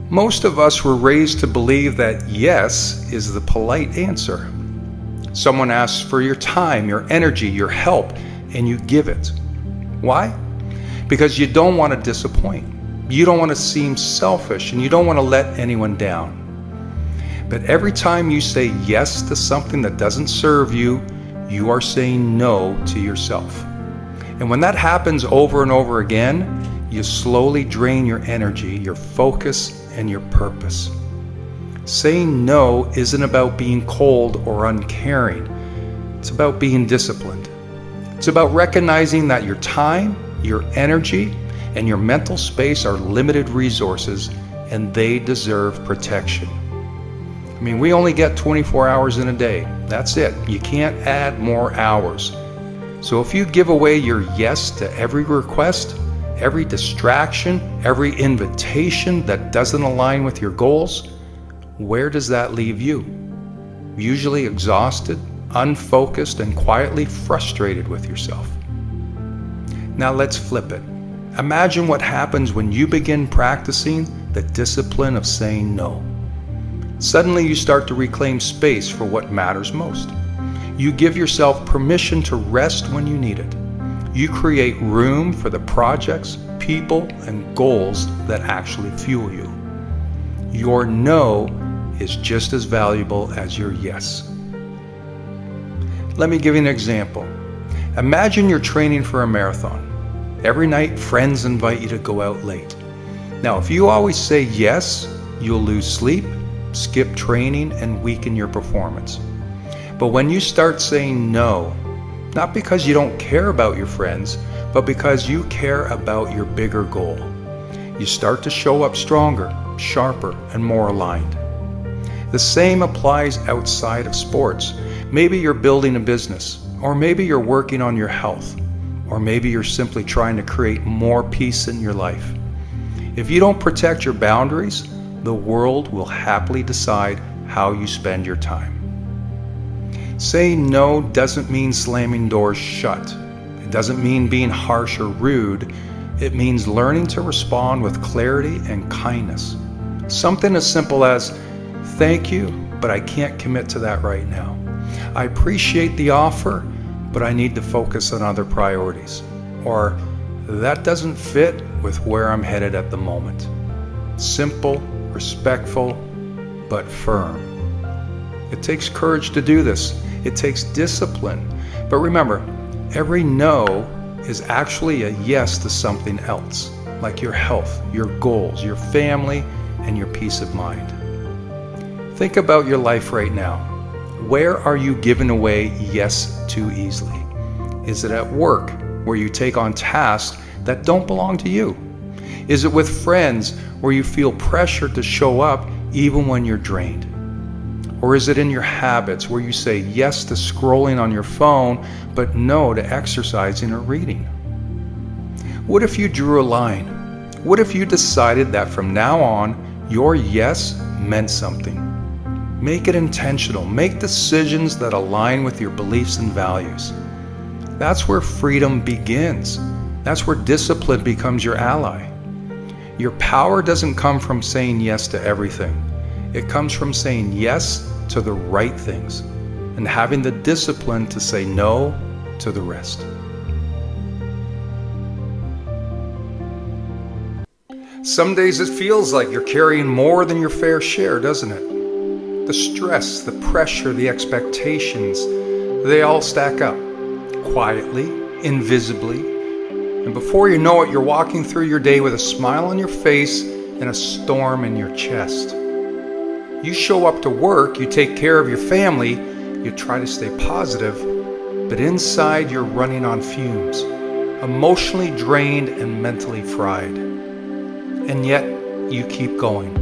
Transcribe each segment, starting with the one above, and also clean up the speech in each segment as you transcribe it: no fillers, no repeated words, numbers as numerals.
Most of us were raised to believe that yes is the polite answer. Someone asks for your time, your energy, your help, and you give it. Why? Because you don't want to disappoint. You don't want to seem selfish, and you don't want to let anyone down. But every time you say yes to something that doesn't serve you, you are saying no to yourself. And when that happens over and over again, you slowly drain your energy, your focus, and your purpose. Saying no isn't about being cold or uncaring. It's about being disciplined. It's about recognizing that your time, your energy, and your mental space are limited resources, and they deserve protection. I mean, we only get 24 hours in a day. That's it. You can't add more hours. So if you give away your yes to every request, every distraction, every invitation that doesn't align with your goals, where does that leave you? Usually exhausted, unfocused, and quietly frustrated with yourself. Now let's flip it. Imagine what happens when you begin practicing the discipline of saying no. Suddenly you start to reclaim space for what matters most. You give yourself permission to rest when you need it. You create room for the projects, people, and goals that actually fuel you. Your no is just as valuable as your yes. Let me give you an example. Imagine you're training for a marathon. Every night, friends invite you to go out late. Now, if you always say yes, you'll lose sleep, skip training, and weaken your performance. But when you start saying no, not because you don't care about your friends, but because you care about your bigger goal, you start to show up stronger, sharper, and more aligned. The same applies outside of sports. Maybe you're building a business, or maybe you're working on your health, or maybe you're simply trying to create more peace in your life. If you don't protect your boundaries, the world will happily decide how you spend your time. Saying no doesn't mean slamming doors shut. It doesn't mean being harsh or rude. It means learning to respond with clarity and kindness. Something as simple as, "Thank you, but I can't commit to that right now. I appreciate the offer, but I need to focus on other priorities." Or, "That doesn't fit with where I'm headed at the moment." Simple, respectful, but firm. It takes courage to do this. It takes discipline. But remember, every no is actually a yes to something else, like your health, your goals, your family, and your peace of mind. Think about your life right now. Where are you giving away yes too easily? Is it at work, where you take on tasks that don't belong to you? Is it with friends, where you feel pressure to show up even when you're drained? Or is it in your habits, where you say yes to scrolling on your phone, but no to exercising or reading? What if you drew a line? What if you decided that from now on, your yes meant something? Make it intentional. Make decisions that align with your beliefs and values. That's where freedom begins. That's where discipline becomes your ally. Your power doesn't come from saying yes to everything. It comes from saying yes to the right things and having the discipline to say no to the rest. Some days it feels like you're carrying more than your fair share, doesn't it? The stress, the pressure, the expectations, they all stack up, quietly, invisibly, and before you know it, you're walking through your day with a smile on your face and a storm in your chest. You show up to work, you take care of your family, you try to stay positive, but inside you're running on fumes, emotionally drained and mentally fried. And yet, you keep going.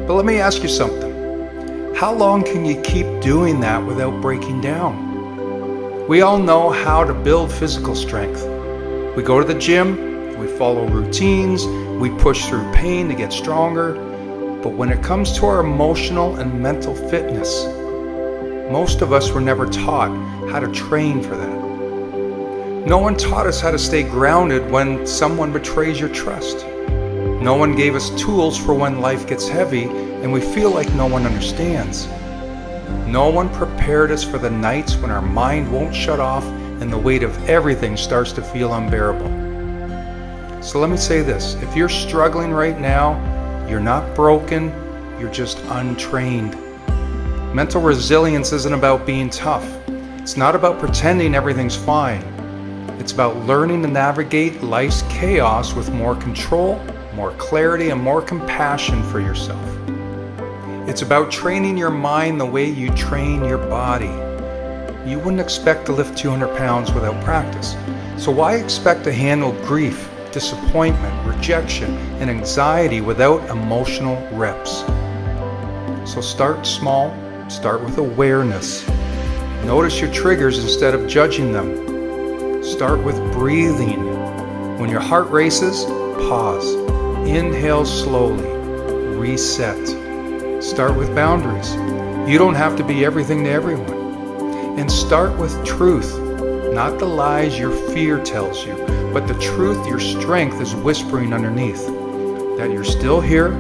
But let me ask you something. How long can you keep doing that without breaking down? We all know how to build physical strength. We go to the gym, we follow routines, we push through pain to get stronger. But when it comes to our emotional and mental fitness, most of us were never taught how to train for that. No one taught us how to stay grounded when someone betrays your trust, No one gave us tools for when life gets heavy and we feel like no one understands. No one prepared us for the nights when our mind won't shut off and the weight of everything starts to feel unbearable. So let me say this, if you're struggling right now, you're not broken, you're just untrained. Mental resilience isn't about being tough. It's not about pretending everything's fine. It's about learning to navigate life's chaos with more control, more clarity, and more compassion for yourself. It's about training your mind the way you train your body. You wouldn't expect to lift 200 pounds without practice. So why expect to handle grief, disappointment, rejection, and anxiety without emotional reps? So start small, start with awareness. Notice your triggers instead of judging them. Start with breathing. When your heart races, pause. Inhale slowly. Reset. Start with boundaries. You don't have to be everything to everyone. And start with truth, not the lies your fear tells you, but the truth your strength is whispering underneath. That you're still here,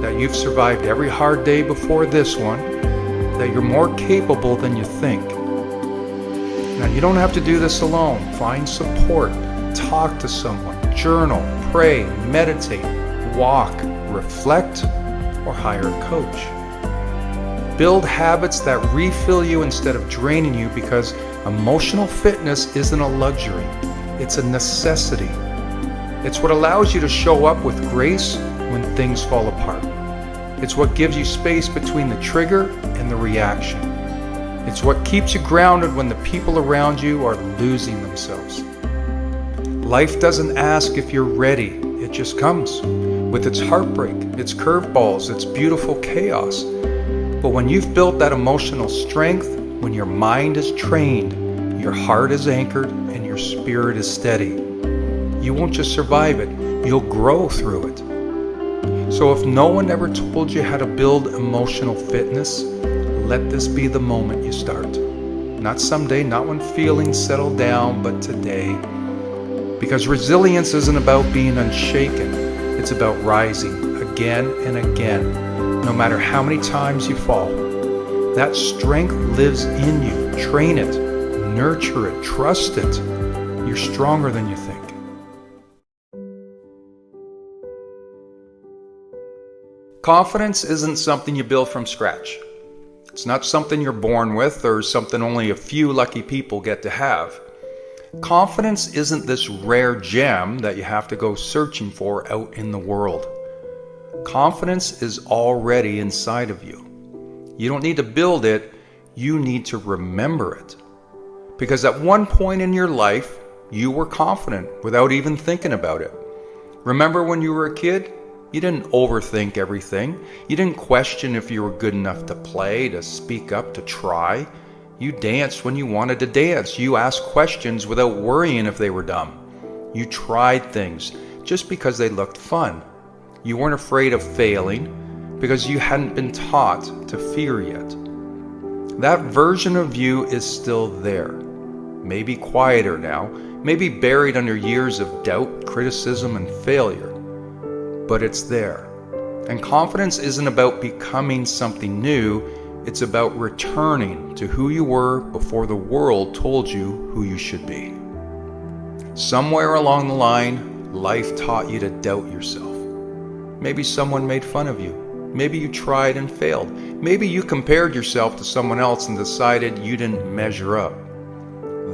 that you've survived every hard day before this one, that you're more capable than you think. Now, you don't have to do this alone. Find support, talk to someone, journal, pray, meditate, walk, reflect, or hire a coach. Build habits that refill you instead of draining you, because emotional fitness isn't a luxury, it's a necessity. It's what allows you to show up with grace when things fall apart. It's what gives you space between the trigger and the reaction. It's what keeps you grounded when the people around you are losing themselves. Life doesn't ask if you're ready, it just comes. With its heartbreak, its curveballs, its beautiful chaos. But when you've built that emotional strength, when your mind is trained, your heart is anchored, and your spirit is steady, you won't just survive it, you'll grow through it. So if no one ever told you how to build emotional fitness, let this be the moment you start. Not someday, not when feelings settle down, but today. Because resilience isn't about being unshaken, it's about rising again and again, no matter how many times you fall. That strength lives in you. Train it, nurture it, trust it. You're stronger than you think. Confidence isn't something you build from scratch. It's not something you're born with or something only a few lucky people get to have. Confidence isn't this rare gem that you have to go searching for out in the world. Confidence is already inside of you. You don't need to build it, you need to remember it. Because at one point in your life, you were confident without even thinking about it. Remember when you were a kid? You didn't overthink everything. You didn't question if you were good enough to play, to speak up, to try. You danced when you wanted to dance. You asked questions without worrying if they were dumb. You tried things just because they looked fun. You weren't afraid of failing because you hadn't been taught to fear yet. That version of you is still there. Maybe quieter now, maybe buried under years of doubt, criticism, and failure. But it's there. And confidence isn't about becoming something new, it's about returning to who you were before the world told you who you should be. Somewhere along the line, life taught you to doubt yourself. Maybe someone made fun of you. Maybe you tried and failed. Maybe you compared yourself to someone else and decided you didn't measure up.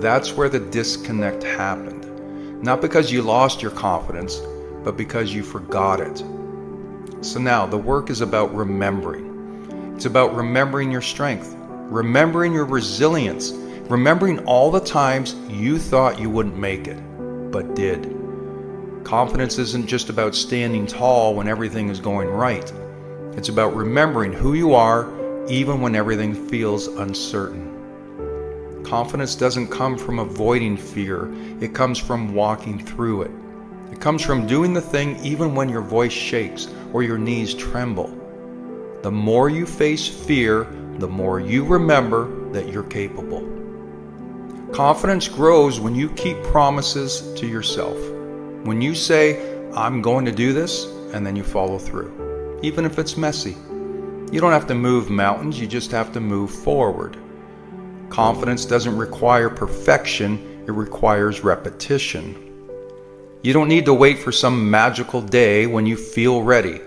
That's where the disconnect happened. Not because you lost your confidence, but because you forgot it. So now the work is about remembering. It's about remembering your strength, remembering your resilience, remembering all the times you thought you wouldn't make it, but did. Confidence isn't just about standing tall when everything is going right. It's about remembering who you are even when everything feels uncertain. Confidence doesn't come from avoiding fear, it comes from walking through it. It comes from doing the thing even when your voice shakes or your knees tremble. The more you face fear, the more you remember that you're capable. Confidence grows when you keep promises to yourself. When you say, I'm going to do this, and then you follow through, even if it's messy. You don't have to move mountains, you just have to move forward. Confidence doesn't require perfection, it requires repetition. You don't need to wait for some magical day when you feel ready.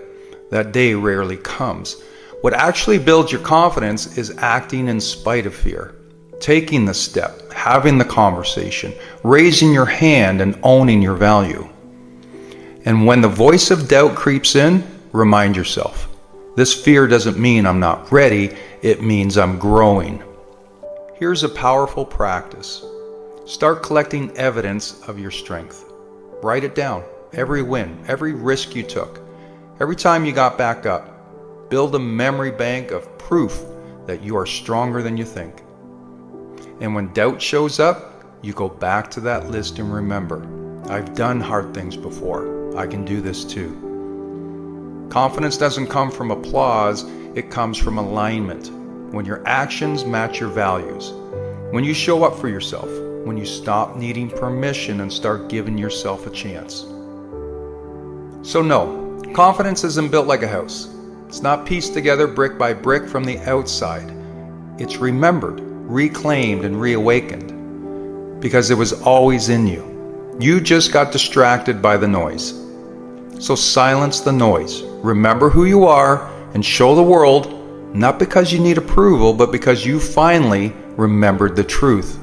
That day rarely comes. What actually builds your confidence is acting in spite of fear. Taking the step, having the conversation, raising your hand and owning your value. And when the voice of doubt creeps in, remind yourself, this fear doesn't mean I'm not ready, it means I'm growing. Here's a powerful practice. Start collecting evidence of your strength. Write it down, every win, every risk you took, every time you got back up. Build a memory bank of proof that you are stronger than you think. And when doubt shows up, you go back to that list and remember, I've done hard things before. I can do this too. Confidence doesn't come from applause, it comes from alignment. When your actions match your values. When you show up for yourself. When you stop needing permission and start giving yourself a chance. So no, confidence isn't built like a house. It's not pieced together brick by brick from the outside. It's remembered, reclaimed, and reawakened because it was always in you. You just got distracted by the noise. So silence the noise. Remember who you are and show the world, not because you need approval, but because you finally remembered the truth.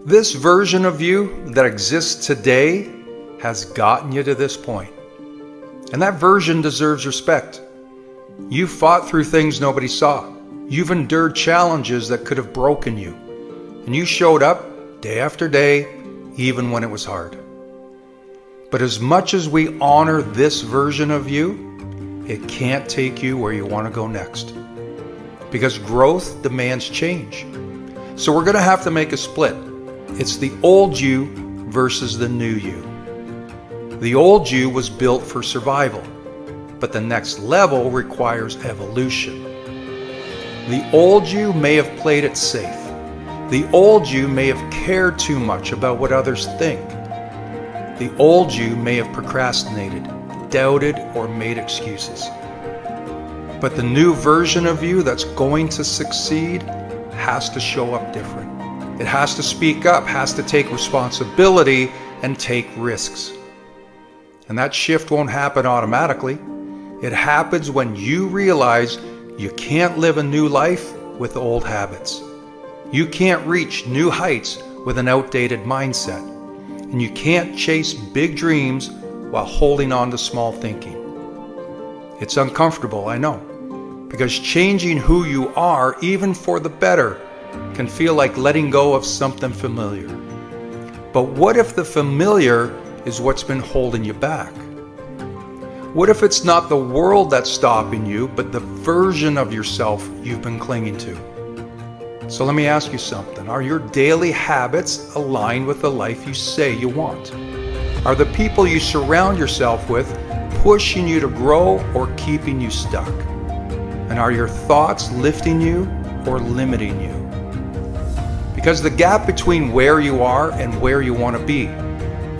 This version of you that exists today has gotten you to this point. And that version deserves respect. You fought through things nobody saw. You've endured challenges that could have broken you. And you showed up day after day, even when it was hard. But as much as we honor this version of you, it can't take you where you want to go next. Because growth demands change. So we're going to have to make a split. It's the old you versus the new you. The old you was built for survival, but the next level requires evolution. The old you may have played it safe. The old you may have cared too much about what others think. The old you may have procrastinated, doubted, or made excuses. But the new version of you that's going to succeed has to show up different. It has to speak up, has to take responsibility, and take risks. And that shift won't happen automatically. It happens when you realize you can't live a new life with old habits. You can't reach new heights with an outdated mindset. And you can't chase big dreams while holding on to small thinking. It's uncomfortable, I know, because changing who you are, even for the better, can feel like letting go of something familiar. But what if the familiar is what's been holding you back? What if it's not the world that's stopping you, but the version of yourself you've been clinging to? So let me ask you something. Are your daily habits aligned with the life you say you want? Are the people you surround yourself with pushing you to grow or keeping you stuck? And are your thoughts lifting you or limiting you? Because the gap between where you are and where you want to be,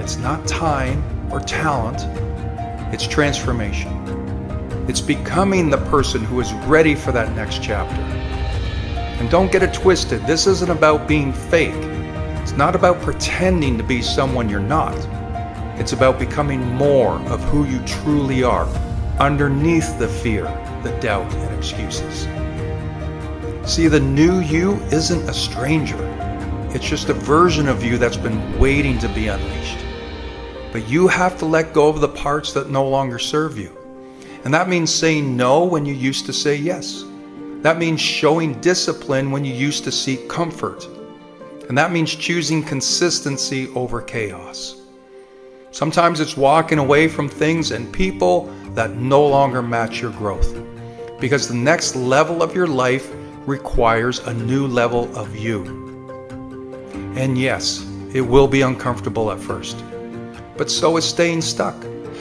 it's not time or talent, it's transformation. It's becoming the person who is ready for that next chapter. And don't get it twisted, this isn't about being fake. It's not about pretending to be someone you're not. It's about becoming more of who you truly are, underneath the fear, the doubt, and excuses. See, the new you isn't a stranger. It's just a version of you that's been waiting to be unleashed. But you have to let go of the parts that no longer serve you. And that means saying no when you used to say yes. That means showing discipline when you used to seek comfort. And that means choosing consistency over chaos. Sometimes it's walking away from things and people that no longer match your growth. Because the next level of your life requires a new level of you. And yes, it will be uncomfortable at first. But so is staying stuck.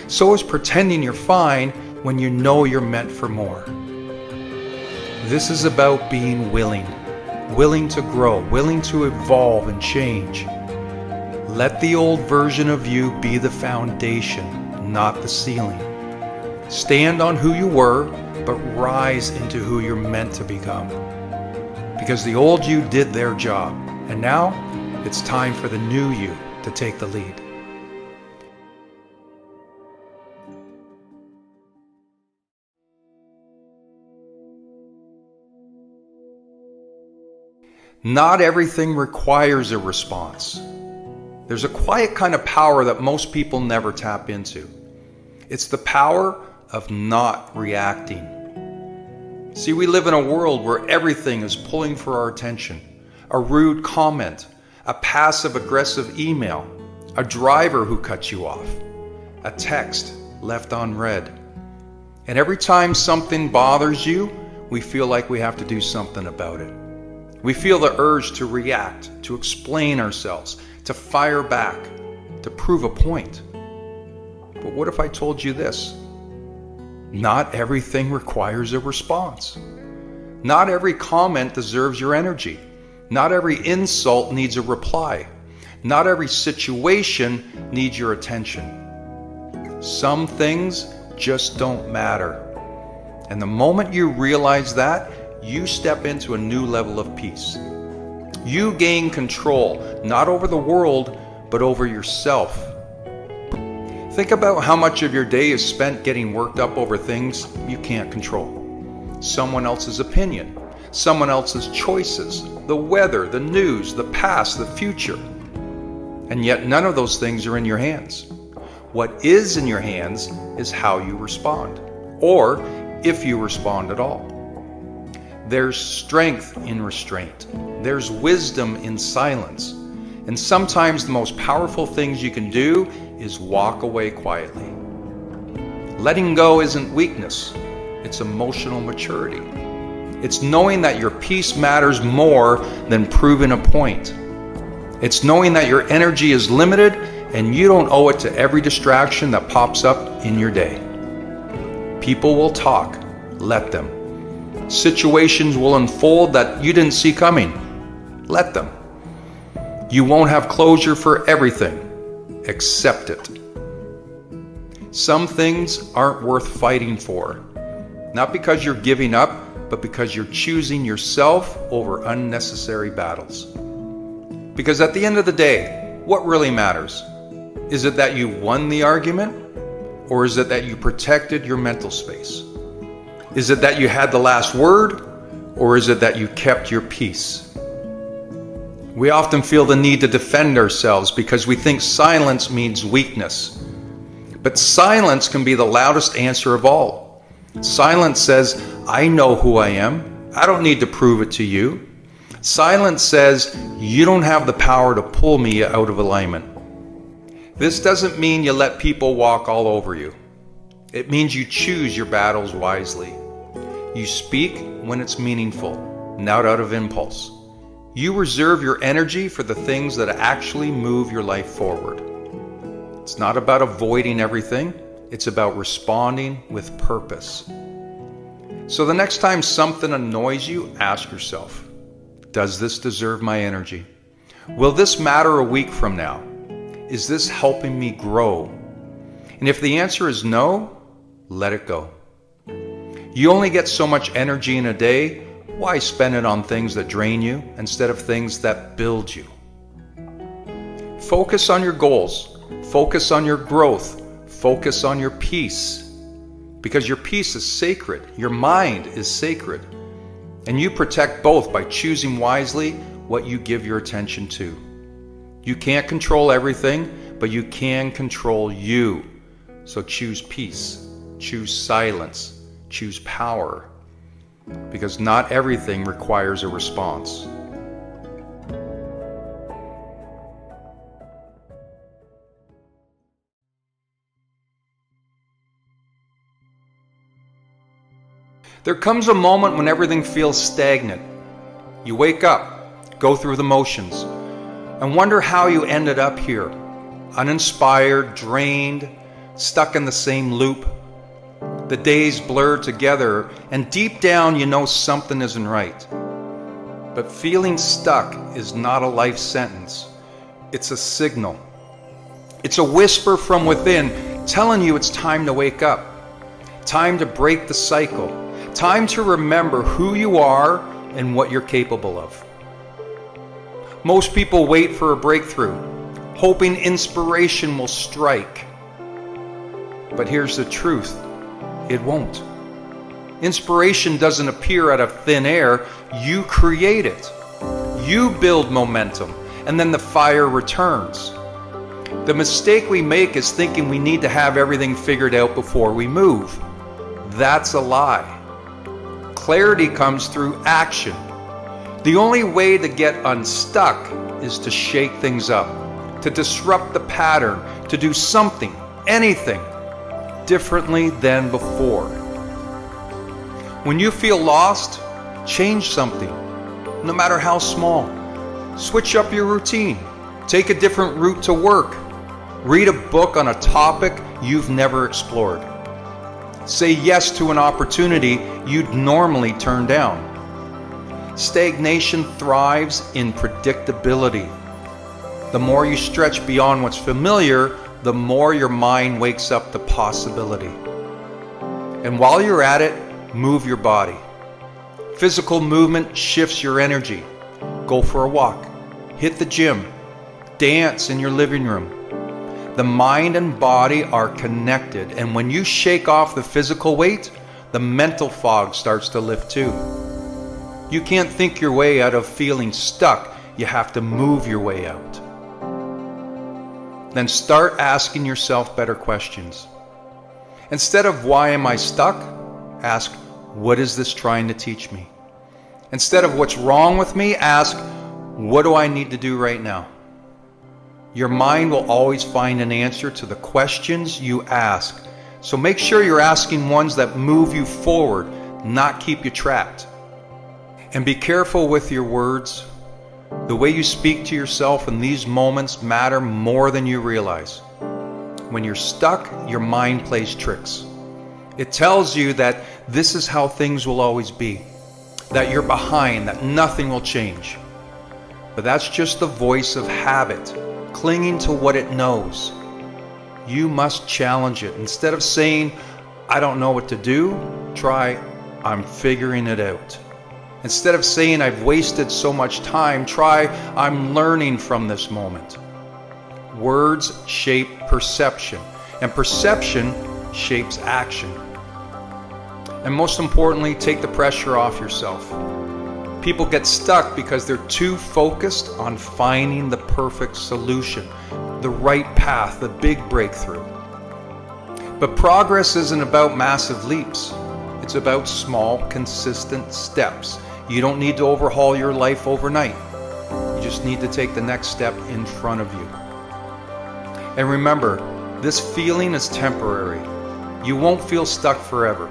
So is pretending you're fine when you know you're meant for more. This is about being willing to grow, willing to evolve and change. Let the old version of you be the foundation, not the ceiling. Stand on who you were, but rise into who you're meant to become. Because the old you did their job, and now it's time for the new you to take the lead. Not everything requires a response. There's a quiet kind of power that most people never tap into. It's the power of not reacting. See, we live in a world where everything is pulling for our attention. A rude comment, a passive-aggressive email, a driver who cuts you off, a text left unread. And every time something bothers you, we feel like we have to do something about it. We feel the urge to react, to explain ourselves, to fire back, to prove a point. But what if I told you this? Not everything requires a response. Not every comment deserves your energy. Not every insult needs a reply. Not every situation needs your attention. Some things just don't matter. And the moment you realize that, you step into a new level of peace. You gain control, not over the world, but over yourself. Think about how much of your day is spent getting worked up over things you can't control. Someone else's opinion, someone else's choices, the weather, the news, the past, the future. And yet none of those things are in your hands. What is in your hands is how you respond, or if you respond at all. There's strength in restraint. There's wisdom in silence. And sometimes the most powerful things you can do is walk away quietly. Letting go isn't weakness. It's emotional maturity. It's knowing that your peace matters more than proving a point. It's knowing that your energy is limited and you don't owe it to every distraction that pops up in your day. People will talk. Let them. Situations will unfold that you didn't see coming. Let them. You won't have closure for everything. Accept it. Some things aren't worth fighting for. Not because you're giving up, but because you're choosing yourself over unnecessary battles. Because at the end of the day, what really matters? Is it that you won the argument? Or is it that you protected your mental space? Is it that you had the last word, or is it that you kept your peace? We often feel the need to defend ourselves because we think silence means weakness. But silence can be the loudest answer of all. Silence says, I know who I am. I don't need to prove it to you. Silence says, you don't have the power to pull me out of alignment. This doesn't mean you let people walk all over you. It means you choose your battles wisely. You speak when it's meaningful, not out of impulse. You reserve your energy for the things that actually move your life forward. It's not about avoiding everything. It's about responding with purpose. So the next time something annoys you, ask yourself, does this deserve my energy? Will this matter a week from now? Is this helping me grow? And if the answer is no, let it go. You only get so much energy in a day. Why spend it on things that drain you instead of things that build you? Focus on your goals. Focus on your growth. Focus on your peace. Because your peace is sacred. Your mind is sacred. And you protect both by choosing wisely what you give your attention to. You can't control everything, but you can control you. So choose peace. Choose silence. Choose power. Because not everything requires a response. There comes a moment when everything feels stagnant. You wake up, go through the motions, and wonder how you ended up here, uninspired, drained, stuck in the same loop. The days blur together, and deep down you know something isn't right. But feeling stuck is not a life sentence. It's a signal. It's a whisper from within telling you it's time to wake up, time to break the cycle, time to remember who you are and what you're capable of. Most people wait for a breakthrough, hoping inspiration will strike. But here's the truth, it won't. Inspiration doesn't appear out of thin air, you create it. You build momentum, and then the fire returns. The mistake we make is thinking we need to have everything figured out before we move. That's a lie. Clarity comes through action. The only way to get unstuck is to shake things up, to disrupt the pattern, to do something, anything, differently than before. When you feel lost, change something, no matter how small. Switch up your routine. Take a different route to work. Read a book on a topic you've never explored. Say yes to an opportunity you'd normally turn down. Stagnation thrives in predictability. The more you stretch beyond what's familiar, the more your mind wakes up to possibility. And while you're at it, move your body. Physical movement shifts your energy. Go for a walk, hit the gym, dance in your living room. The mind and body are connected, and when you shake off the physical weight, the mental fog starts to lift too. You can't think your way out of feeling stuck, you have to move your way out. Then start asking yourself better questions. Instead of why am I stuck, ask what is this trying to teach me? Instead of what's wrong with me, ask what do I need to do right now? Your mind will always find an answer to the questions you ask. So make sure you're asking ones that move you forward, not keep you trapped. And be careful with your words. The way you speak to yourself in these moments matter more than you realize. When you're stuck, your mind plays tricks. It tells you that this is how things will always be, that you're behind, that nothing will change. But that's just the voice of habit, clinging to what it knows. You must challenge it. Instead of saying, I don't know what to do, try, I'm figuring it out. Instead of saying, I've wasted so much time, try, I'm learning from this moment. Words shape perception, and perception shapes action. And most importantly, take the pressure off yourself. People get stuck because they're too focused on finding the perfect solution, the right path, the big breakthrough. But progress isn't about massive leaps. It's about small, consistent steps. You don't need to overhaul your life overnight. You just need to take the next step in front of you. And remember, this feeling is temporary. You won't feel stuck forever.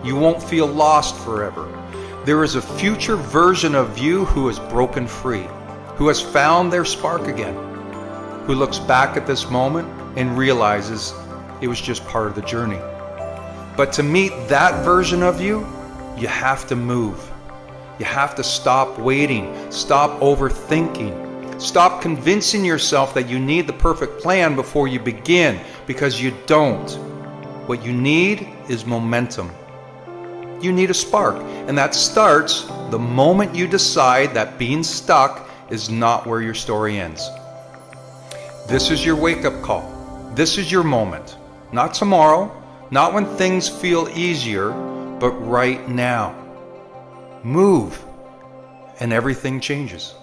You won't feel lost forever. There is a future version of you who has broken free, who has found their spark again, who looks back at this moment and realizes it was just part of the journey. But to meet that version of you, you have to move. You have to stop waiting, stop overthinking, stop convincing yourself that you need the perfect plan before you begin, because you don't. What you need is momentum. You need a spark, and that starts the moment you decide that being stuck is not where your story ends. This is your wake-up call. This is your moment. Not tomorrow, not when things feel easier, but right now. Move, and everything changes.